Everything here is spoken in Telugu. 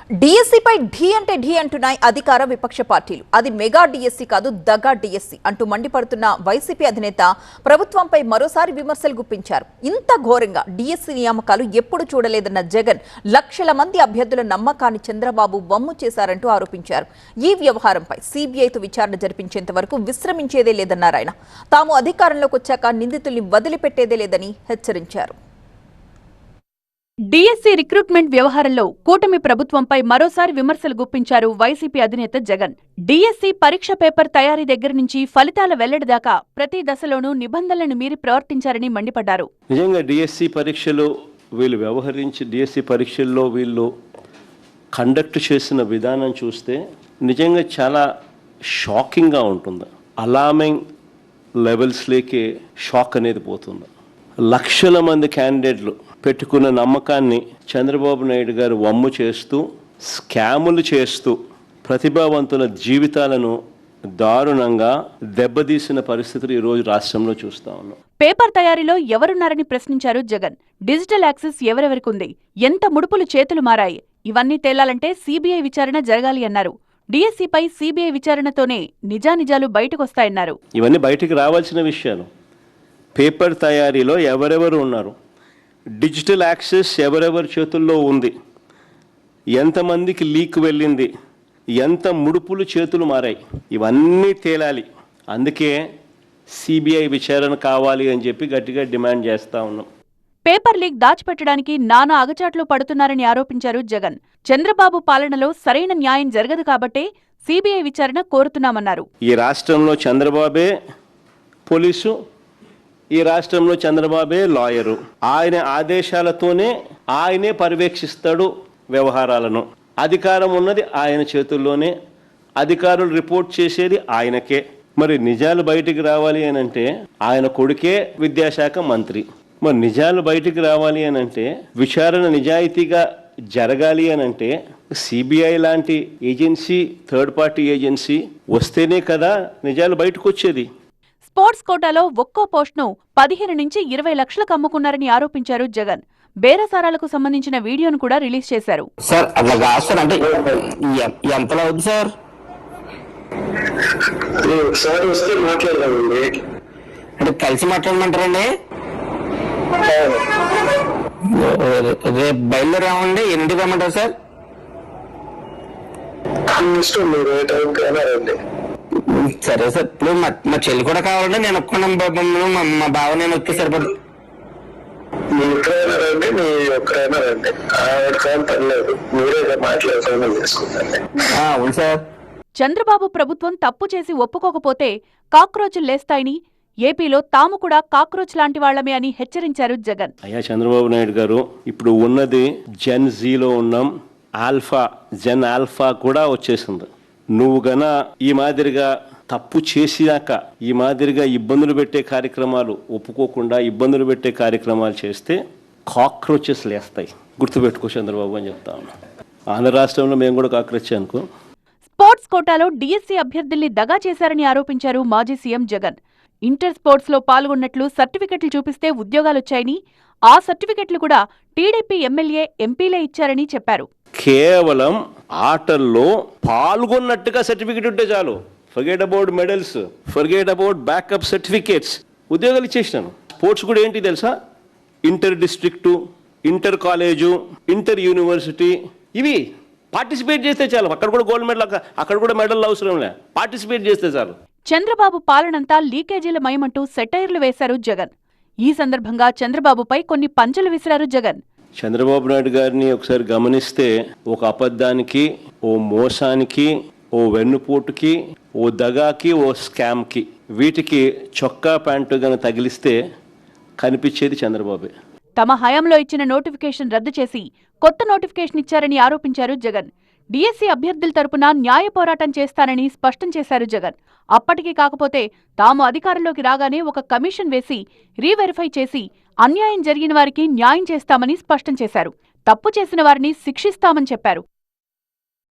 డిఎస్సీపై ఢీ అంటే ఢీ అంటున్నాయి అధికార విపక్ష పార్టీలు. అది మెగా డిఎస్సీ కాదు, దగా డిఎస్సీ అంటూ మండిపడుతున్న వైసీపీ అధినేత ప్రభుత్వంపై మరోసారి విమర్శలు గుప్పించారు. ఇంత ఘోరంగా డిఎస్సీ నియామకాలు ఎప్పుడు చూడలేదన్న జగన్ లక్షల మంది అభ్యర్థుల నమ్మకాన్ని చంద్రబాబు వమ్ము చేశారంటూ ఆరోపించారు. ఈ వ్యవహారంపై సీబీఐతో విచారణ జరిపించేంత వరకు విశ్రమించేదే లేదన్నారు ఆయన. తాము అధికారంలోకి వచ్చాక నిందితుల్ని వదిలిపెట్టేదే లేదని హెచ్చరించారు. డిఎస్సీ రిక్రూట్మెంట్ వ్యవహారంలో కూటమి ప్రభుత్వంపై మరోసారి విమర్శలు గుప్పించారు వైసీపీ అధినేత జగన్. డిఎస్సీ పరీక్ష పేపర్ తయారీ దగ్గర నుంచి ఫలితాల వెల్లడి దాకా ప్రతి దశలోనూ నిబంధనలను మీరి ప్రవర్తించారని మండిపడ్డారు. నిజంగా డిఎస్సీ పరీక్షలు డిఎస్సీ పరీక్షల్లో వీళ్ళు కండక్ట్ చేసిన విధానం చూస్తే నిజంగా చాలా షాకింగ్గా ఉంటుంది. అలార్మింగ్ లెవెల్స్లోకి షాక్ అనేది పోతుంది. లక్షల మంది క్యాండిడేట్లు పెట్టుకున్న నమ్మకాన్ని చంద్రబాబు నాయుడు గారు వమ్ము చేస్తూ, స్కాములు చేస్తూ ప్రతిభావంతుల జీవితాలను దారుణంగా దెబ్బతీసిన పరిస్థితులు ఈరోజు రాష్ట్రంలో చూస్తా ఉన్నాం. పేపర్ తయారీలో ఎవరున్నారని ప్రశ్నించారు జగన్. డిజిటల్ యాక్సెస్ ఎవరెవరికి ఉంది, ఎంత ముడుపులు చేతులు మారాయి, ఇవన్నీ తేలాలంటే సీబీఐ విచారణ జరగాలి అన్నారు. డిఎస్సీపై సీబీఐ విచారణతోనే నిజానిజాలు బయటకొస్తాయన్నారు. ఇవన్నీ బయటికి రావాల్సిన విషయాలు. పేపర్ తయారీలో ఎవరెవరు ఉన్నారు, డిజిటల్ యాక్సెస్ ఎవరెవరి చేతుల్లో ఉంది, ఎంతమందికి లీక్ వెళ్ళింది, ఎంత ముడుపులు చేతులు మారాయి, ఇవన్నీ తేలాలి. అందుకే సిబిఐ విచారణ కావాలి అని చెప్పి గట్టిగా డిమాండ్ చేస్తా ఉన్నాం. పేపర్ లీక్ దాచిపెట్టడానికి నానా అగచాట్లు పడుతున్నారని ఆరోపించారు జగన్. చంద్రబాబు పాలనలో సరైన న్యాయం జరగదు కాబట్టే సిబిఐ విచారణ కోరుతున్నామన్నారు. ఈ రాష్ట్రంలో చంద్రబాబే పోలీసు, ఈ రాష్ట్రంలో చంద్రబాబే లాయరు. ఆయన ఆదేశాలతోనే ఆయనే పర్యవేక్షిస్తాడు వ్యవహారాలను. అధికారం ఉన్నది ఆయన చేతుల్లోనే, అధికారులు రిపోర్ట్ చేసేది ఆయనకే. మరి నిజాలు బయటికి రావాలి అనంటే ఆయన కొడుకే విద్యాశాఖ మంత్రి. మరి నిజాలు బయటికి రావాలి అనంటే, విచారణ నిజాయితీగా జరగాలి అనంటే సిబిఐ లాంటి ఏజెన్సీ, థర్డ్ పార్టీ ఏజెన్సీ వస్తేనే కదా నిజాలు బయటకు వచ్చేది. స్పోర్ట్స్ కోటాలో ఒక్కో పోస్ట్ను 15 నుంచి 20 లక్షలకు అమ్ముకున్నారని ఆరోపించారు జగన్. బేరసారాలకు సంబంధించిన వీడియోను కూడా రిలీజ్ చేశారు. సార్ అట్లా కాదు సార్, అంటే ఎంతలో అవుతుంది సార్? అంటే కలిసి మాట్లాడమంటారండి? రేపు బయలుదేరామండి, ఎన్నింటికి రమ్మంటారు సార్? సరే సార్, ఇప్పుడు మా చెల్లి కూడా కావాలంటే నేను ఒక్కనే, మా బావ నేను వస్తే సరిపడు. అవును సార్. చంద్రబాబు ప్రభుత్వం తప్పు చేసి ఒప్పుకోకపోతే కాక్రోచులు లేస్తాయని, ఏపీలో తాము కూడా కాక్రోచ్ లాంటి వాళ్లమే అని హెచ్చరించారు జగన్. అయ్యా చంద్రబాబు నాయుడు గారు, ఇప్పుడు ఉన్నది జెన్ జీలో ఉన్నాం, జెన్ ఆల్ఫా కూడా వచ్చేసింది. నువ్వు గన ఈ మాదిరిగా తప్పు చేసినాక ఈ మాదిరిగా ఇబ్బందులు పెట్టే కార్యక్రమాలు ఒప్పుకోకుండా ఇబ్బందులు పెట్టే కార్యక్రమాలు చేస్తే కాక్రోచెస్ లేస్తాయి. గుర్తుపెట్టుకో చంద్రబాబు అని చెప్తా ఉన్నా. ఆంధ్ర రాష్ట్రంలో మేము కూడా కాక్రోచ్ అనుకో. స్పోర్ట్స్ కోటాలో డిఎస్సీ అభ్యర్థుల్ని దగా చేశారని ఆరోపించారు మాజీ సీఎం జగన్. ఇంటర్ స్పోర్ట్స్ లో పాల్గొన్నట్లు సర్టిఫికెట్లు చూపిస్తే ఉద్యోగాలొచ్చాయని, ఆ సర్టిఫికెట్లు కూడా టీడీపీ ఎమ్మెల్యే, ఎంపీలే ఇచ్చారని చెప్పారు. కేవలం ఆటల్లో పాల్గొన్నట్టుగా సర్టిఫికెట్ ఉంటే చాలు. Forget about medals, forget about backup certificates, ఉద్యోగాలు ఇచ్చేసినాను. స్పోర్ట్స్ కూడా ఏంటి తెలుసా? Inter district, inter college, inter university, ఇవి పార్టిసిపేట్ చేస్తే చాలు. అక్కడ కూడా గోల్డ్ మెడల్, అక్కడ కూడా మెడల్ అవసరం లే, పార్టిసిపేట్ చేస్తే చాలు. చంద్రబాబు పాలనంతా లీకేజీల మయమంటూ సెటైర్లు వేశారు జగన్. ఈ సందర్భంగా చంద్రబాబుపై కొన్ని పంచలు విసిరారు జగన్. చంద్రబాబు నాయుడు గారిని ఒకసారి గమనిస్తే, ఒక అబద్ధానికి, ఓ మోసానికి, ఓ వెన్నుపోటుకి, ఓ దగాకి, ఓ స్కామ్కి, వీటికి చొక్కా ప్యాంటు గన తగిలిస్తే కనిపించేది చంద్రబాబే. తమ హయాంలో ఇచ్చిన నోటిఫికేషన్ రద్దు చేసి కొత్త నోటిఫికేషన్ ఇచ్చారని ఆరోపించారు జగన్. డిఎస్సీ అభ్యర్థుల తరపున న్యాయ పోరాటం చేస్తానని స్పష్టం చేశారు జగన్. అప్పటికీ కాకపోతే తాము అధికారంలోకి రాగానే ఒక కమిషన్ వేసి రీవెరిఫై చేసి అన్యాయం జరిగిన వారికి న్యాయం చేస్తామని స్పష్టం చేశారు. తప్పు చేసిన వారిని శిక్షిస్తామని చెప్పారు.